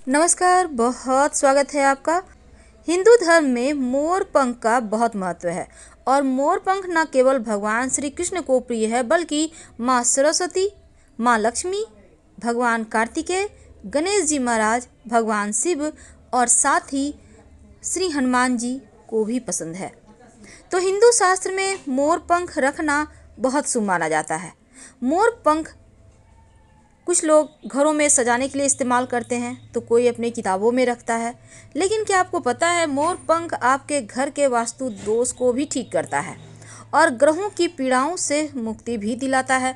नमस्कार, बहुत स्वागत है आपका। हिंदू धर्म में मोर पंख का बहुत महत्व है और मोर पंख न केवल भगवान श्री कृष्ण को प्रिय है बल्कि माँ सरस्वती, माँ लक्ष्मी, भगवान कार्तिकेय, गणेश जी महाराज, भगवान शिव और साथ ही श्री हनुमान जी को भी पसंद है। तो हिंदू शास्त्र में मोर पंख रखना बहुत शुभ माना जाता है। मोर पंख कुछ लोग घरों में सजाने के लिए इस्तेमाल करते हैं तो कोई अपनी किताबों में रखता है। लेकिन क्या आपको पता है मोर पंख आपके घर के वास्तु दोष को भी ठीक करता है और ग्रहों की पीड़ाओं से मुक्ति भी दिलाता है।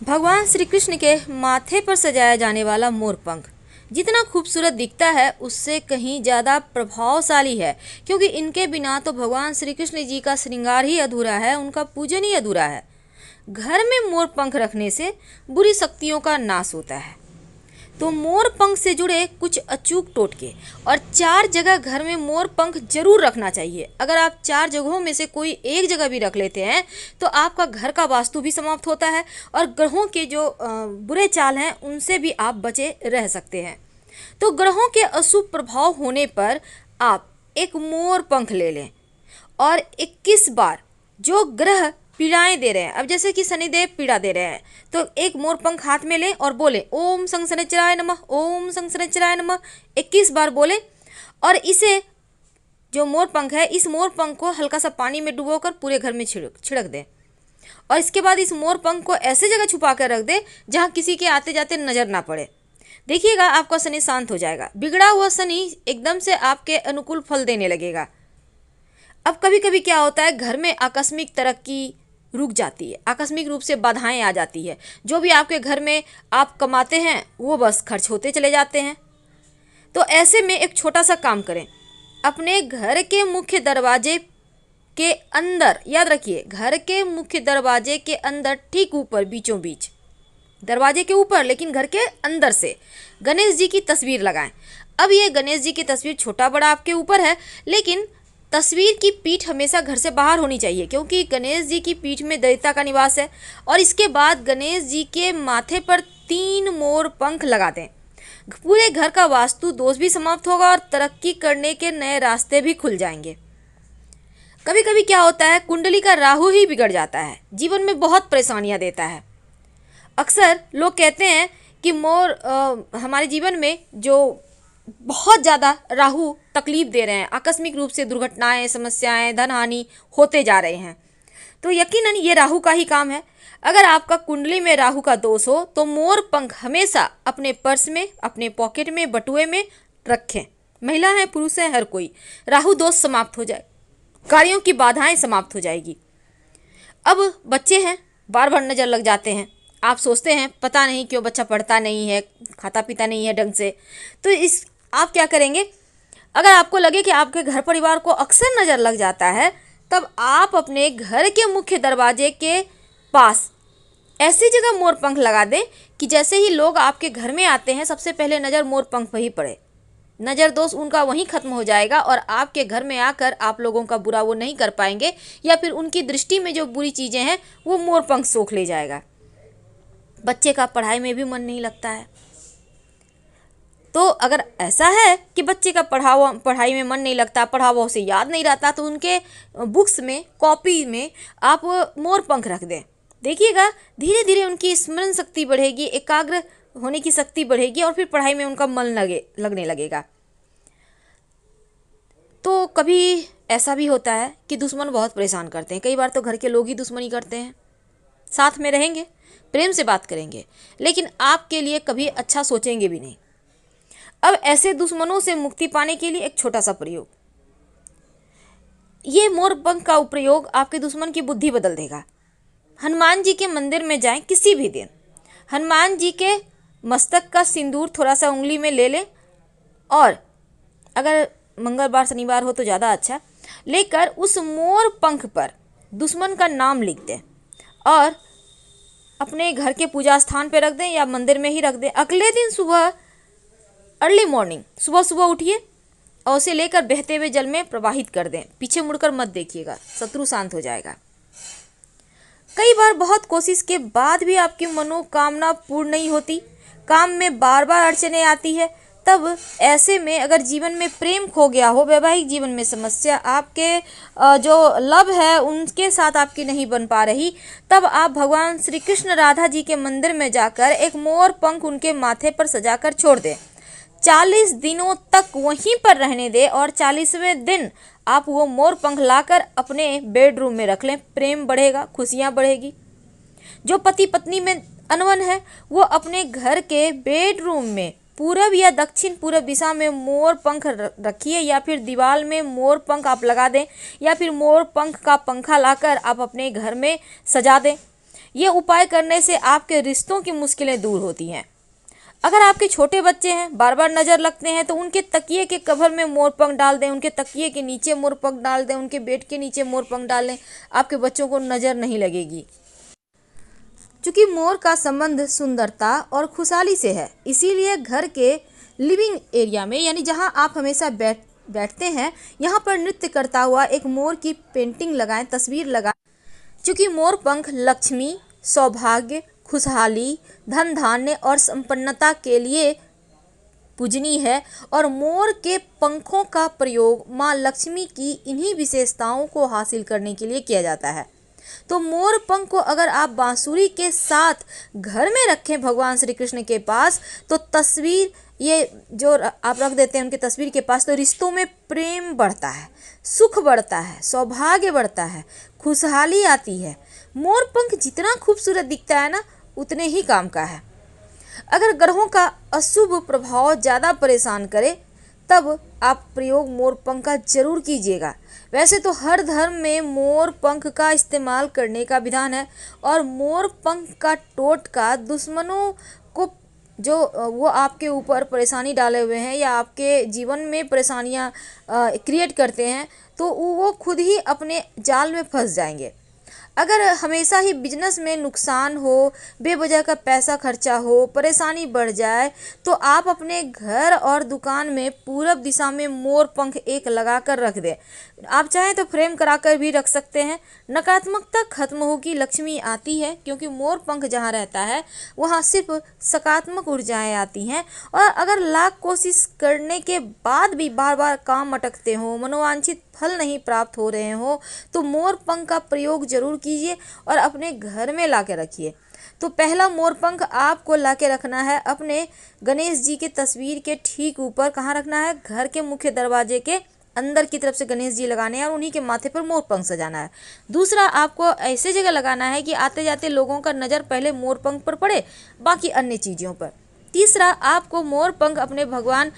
भगवान श्री कृष्ण के माथे पर सजाया जाने वाला मोर पंख जितना खूबसूरत दिखता है उससे कहीं ज़्यादा प्रभावशाली है, क्योंकि इनके बिना तो भगवान श्री कृष्ण जी का श्रृंगार ही अधूरा है, उनका पूजन ही अधूरा है। घर में मोर पंख रखने से बुरी शक्तियों का नाश होता है। तो मोर पंख से जुड़े कुछ अचूक टोटके और 4 जगह घर में मोर पंख जरूर रखना चाहिए। अगर आप 4 जगहों में से कोई एक जगह भी रख लेते हैं तो आपका घर का वास्तु भी समाप्त होता है और ग्रहों के जो बुरे चाल हैं उनसे भी आप बचे रह सकते हैं। तो ग्रहों के अशुभ प्रभाव होने पर आप एक मोर पंख ले लें और 21 बार जो ग्रह पीड़ाएं दे रहे हैं, अब जैसे कि शनिदेव पीड़ा दे रहे हैं, तो एक मोर पंख हाथ में लें और बोलें ओम शनिश्चराय नमः, ओम शनिश्चराय नमः 21 बार बोलें। और इसे जो मोर पंख है, इस मोर पंख को हल्का सा पानी में डुबोकर पूरे घर में छिड़क दें और इसके बाद इस मोर पंख को ऐसे जगह छुपा कर रख दें जहां किसी के आते जाते नजर ना पड़े। देखिएगा आपका शनि शांत हो जाएगा, बिगड़ा हुआ शनि एकदम से आपके अनुकूल फल देने लगेगा। अब कभी कभी क्या होता है, घर में आकस्मिक तरक्की रुक जाती है, आकस्मिक रूप से बाधाएं आ जाती है, जो भी आपके घर में आप कमाते हैं वो बस खर्च होते चले जाते हैं। तो ऐसे में एक छोटा सा काम करें, अपने घर के मुख्य दरवाजे के अंदर, याद रखिए घर के मुख्य दरवाजे के अंदर ठीक ऊपर बीचों बीच, दरवाजे के ऊपर लेकिन घर के अंदर से गणेश जी की तस्वीर लगाएं। अब ये गणेश जी की तस्वीर छोटा बड़ा आपके ऊपर है, लेकिन तस्वीर की पीठ हमेशा घर से बाहर होनी चाहिए, क्योंकि गणेश जी की पीठ में दैवता का निवास है। और इसके बाद गणेश जी के माथे पर 3 मोर पंख लगा दें। पूरे घर का वास्तु दोष भी समाप्त होगा और तरक्की करने के नए रास्ते भी खुल जाएंगे। कभी कभी क्या होता है, कुंडली का राहु ही बिगड़ जाता है, जीवन में बहुत परेशानियां देता है। अक्सर लोग कहते हैं कि मोर हमारे जीवन में जो बहुत ज़्यादा राहु तकलीफ दे रहे हैं, आकस्मिक रूप से दुर्घटनाएं, समस्याएं, धन हानि होते जा रहे हैं, तो यकीनन ये राहु का ही काम है। अगर आपका कुंडली में राहु का दोष हो तो मोर पंख हमेशा अपने पर्स में, अपने पॉकेट में, बटुए में रखें। महिला है, पुरुष है, हर कोई, राहु दोष समाप्त हो जाए, कार्यों की बाधाएं समाप्त हो जाएगी। अब बच्चे हैं, बार बार नज़र लग जाते हैं, आप सोचते हैं पता नहीं क्यों बच्चा पढ़ता नहीं है, खाता पीता नहीं है ढंग से, तो इस आप क्या करेंगे, अगर आपको लगे कि आपके घर परिवार को अक्सर नज़र लग जाता है, तब आप अपने घर के मुख्य दरवाजे के पास ऐसी जगह मोर पंख लगा दें कि जैसे ही लोग आपके घर में आते हैं सबसे पहले नज़र मोर पंख पर ही पड़े। नज़र दोष उनका वहीं ख़त्म हो जाएगा और आपके घर में आकर आप लोगों का बुरा वो नहीं कर पाएंगे, या फिर उनकी दृष्टि में जो बुरी चीज़ें हैं वो मोर पंख सोख ले जाएगा। बच्चे का पढ़ाई में भी मन नहीं लगता है, तो अगर ऐसा है कि बच्चे का पढ़ाई में मन नहीं लगता, पढ़ा हुआ उसे याद नहीं रहता, तो उनके बुक्स में, कॉपी में आप मोर पंख रख दें। देखिएगा धीरे धीरे उनकी स्मरण शक्ति बढ़ेगी, एकाग्र होने की शक्ति बढ़ेगी और फिर पढ़ाई में उनका मन लगने लगेगा। तो कभी ऐसा भी होता है कि दुश्मन बहुत परेशान करते हैं, कई बार तो घर के लोग ही दुश्मनी करते हैं, साथ में रहेंगे, प्रेम से बात करेंगे, लेकिन आपके लिए कभी अच्छा सोचेंगे भी नहीं। अब ऐसे दुश्मनों से मुक्ति पाने के लिए एक छोटा सा प्रयोग, ये मोर पंख का प्रयोग आपके दुश्मन की बुद्धि बदल देगा। हनुमान जी के मंदिर में जाएं किसी भी दिन, हनुमान जी के मस्तक का सिंदूर थोड़ा सा उंगली में ले लें और अगर मंगलवार शनिवार हो तो ज़्यादा अच्छा, लेकर उस मोर पंख पर दुश्मन का नाम लिख दें और अपने घर के पूजा स्थान पर रख दें या मंदिर में ही रख दें। अगले दिन सुबह अर्ली मॉर्निंग सुबह सुबह उठिए और उसे लेकर बहते हुए जल में प्रवाहित कर दें, पीछे मुड़कर मत देखिएगा, शत्रु शांत हो जाएगा। कई बार बहुत कोशिश के बाद भी आपकी मनोकामना पूर्ण नहीं होती, काम में बार बार अड़चने आती है, तब ऐसे में अगर जीवन में प्रेम खो गया हो, वैवाहिक जीवन में समस्या, आपके जो लव है उनके साथ आपकी नहीं बन पा रही, तब आप भगवान श्री कृष्ण राधा जी के मंदिर में जाकर एक मोर पंख उनके माथे पर सजाकर छोड़ दें। 40 दिनों तक वहीं पर रहने दें और 40वें दिन आप वो मोर पंख लाकर अपने बेडरूम में रख लें। प्रेम बढ़ेगा, खुशियाँ बढ़ेगी। जो पति पत्नी में अनबन है वो अपने घर के बेडरूम में पूरब या दक्षिण पूरब दिशा में मोर पंख रखिए, या फिर दीवार में मोर पंख आप लगा दें, या फिर मोर पंख का पंखा लाकर आप अपने घर में सजा दें। ये उपाय करने से आपके रिश्तों की मुश्किलें दूर होती हैं। अगर आपके छोटे बच्चे हैं, बार बार नज़र लगते हैं, तो उनके तकिए के कवर में मोर पंख डाल दें, उनके तकिए के नीचे मोर पंख डाल दें, उनके बेड के नीचे मोर पंख डाल दें। आपके बच्चों को नज़र नहीं लगेगी। चूँकि मोर का संबंध सुंदरता और खुशहाली से है, इसीलिए घर के लिविंग एरिया में, यानी जहाँ आप हमेशा बैठते हैं, यहाँ पर नृत्य करता हुआ एक मोर की पेंटिंग लगाएं, तस्वीर लगाएं। चूँकि मोर पंख लक्ष्मी, सौभाग्य, खुशहाली, धन धान्य और संपन्नता के लिए पूजनीय है, और मोर के पंखों का प्रयोग माँ लक्ष्मी की इन्हीं विशेषताओं को हासिल करने के लिए किया जाता है। तो मोर पंख को अगर आप बांसुरी के साथ घर में रखें भगवान श्री कृष्ण के पास, तो तस्वीर ये जो आप रख देते हैं उनकी तस्वीर के पास, तो रिश्तों में प्रेम बढ़ता है, सुख बढ़ता है, सौभाग्य बढ़ता है, खुशहाली आती है। मोर पंख जितना खूबसूरत दिखता है ना, उतने ही काम का है। अगर ग्रहों का अशुभ प्रभाव ज़्यादा परेशान करे, तब आप प्रयोग मोर पंख का जरूर कीजिएगा। वैसे तो हर धर्म में मोर पंख का इस्तेमाल करने का विधान है, और मोर पंख का टोटका दुश्मनों को जो वो आपके ऊपर परेशानी डाले हुए हैं या आपके जीवन में परेशानियां क्रिएट करते हैं, तो वो खुद ही अपने जाल में फंस जाएंगे। अगर हमेशा ही बिजनेस में नुकसान हो, बेवजह का पैसा खर्चा हो, परेशानी बढ़ जाए, तो आप अपने घर और दुकान में पूरब दिशा में मोर पंख एक लगा कर रख दें। आप चाहें तो फ्रेम कराकर भी रख सकते हैं। नकारात्मकता खत्म होगी, लक्ष्मी आती है, क्योंकि मोर पंख जहाँ रहता है वहाँ सिर्फ सकारात्मक ऊर्जाएं आती हैं। और अगर लाख कोशिश करने के बाद भी बार बार काम अटकते हो, मनोवांछित फल नहीं प्राप्त हो रहे हो, तो मोर पंख का प्रयोग जरूर कीजिए और अपने घर में ला के रखिए। तो पहला मोर पंख आपको ला के रखना है अपने गणेश जी के तस्वीर के ठीक ऊपर। कहाँ रखना है? घर के मुख्य दरवाजे के अंदर की तरफ से गणेश जी लगाने हैं और उन्हीं के माथे पर मोर पंख सजाना है। दूसरा, आपको ऐसे जगह लगाना है कि आते जाते लोगों का नज़र पहले मोर पंख पर पड़े, बाकी अन्य चीज़ों पर। तीसरा, आपको मोर पंख अपने भगवान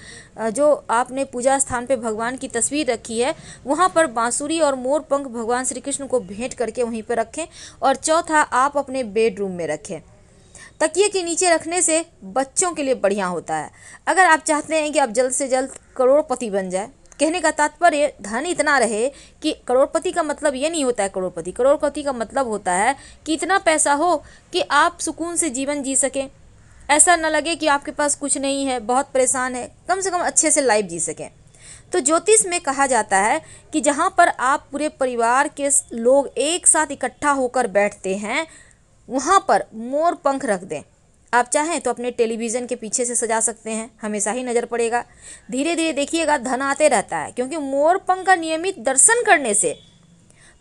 जो आपने पूजा स्थान पे भगवान की तस्वीर रखी है वहाँ पर बांसुरी और मोर पंख भगवान श्री कृष्ण को भेंट करके वहीं पर रखें। और चौथा, आप अपने बेडरूम में रखें। तकिए के नीचे रखने से बच्चों के लिए बढ़िया होता है। अगर आप चाहते हैं कि आप जल्द से जल्द करोड़पति बन जाए, कहने का तात्पर्य धन इतना रहे कि करोड़पति का मतलब ये नहीं होता है करोड़पति। करोड़पति का मतलब होता है कि इतना पैसा हो कि आप सुकून से जीवन जी सकें, ऐसा न लगे कि आपके पास कुछ नहीं है, बहुत परेशान है, कम से कम अच्छे से लाइफ जी सकें। तो ज्योतिष में कहा जाता है कि जहाँ पर आप पूरे परिवार के लोग एक साथ इकट्ठा होकर बैठते हैं, वहाँ पर मोर पंख रख दें। आप चाहें तो अपने टेलीविज़न के पीछे से सजा सकते हैं, हमेशा ही नज़र पड़ेगा। धीरे धीरे देखिएगा, धन आते रहता है, क्योंकि मोर पंख का नियमित दर्शन करने से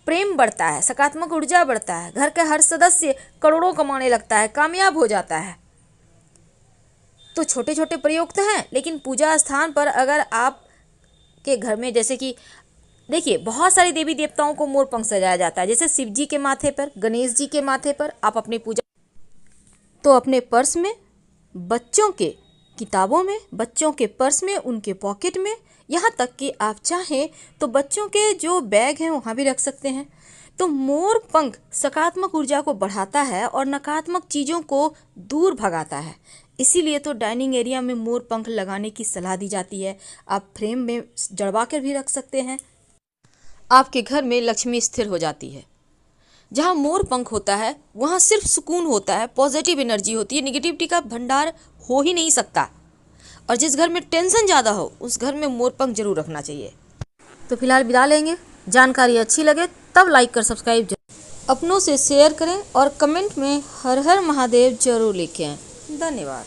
प्रेम बढ़ता है, सकारात्मक ऊर्जा बढ़ता है, घर का हर सदस्य करोड़ों कमाने लगता है, कामयाब हो जाता है। तो छोटे छोटे प्रयोग तो हैं, लेकिन पूजा स्थान पर अगर आप के घर में, जैसे कि देखिए बहुत सारे देवी देवताओं को मोर पंख सजाया जाता है, जैसे शिव जी के माथे पर, गणेश जी के माथे पर, आप अपनी पूजा तो अपने पर्स में, बच्चों के किताबों में, बच्चों के पर्स में, उनके पॉकेट में, यहाँ तक कि आप चाहें तो बच्चों के जो बैग हैं वहाँ भी रख सकते हैं। तो मोर पंख सकारात्मक ऊर्जा को बढ़ाता है और नकारात्मक चीज़ों को दूर भगाता है। इसीलिए तो डाइनिंग एरिया में मोर पंख लगाने की सलाह दी जाती है। आप फ्रेम में जड़वा कर भी रख सकते हैं। आपके घर में लक्ष्मी स्थिर हो जाती है। जहाँ मोर पंख होता है वहाँ सिर्फ सुकून होता है, पॉजिटिव एनर्जी होती है, निगेटिविटी का भंडार हो ही नहीं सकता। और जिस घर में टेंशन ज़्यादा हो उस घर में मोर पंख जरूर रखना चाहिए। तो फिलहाल विदा लेंगे। जानकारी अच्छी लगे तब लाइक कर सब्सक्राइब अपनों से शेयर करें और कमेंट में हर हर महादेव जरूर लिखें। धन्यवाद।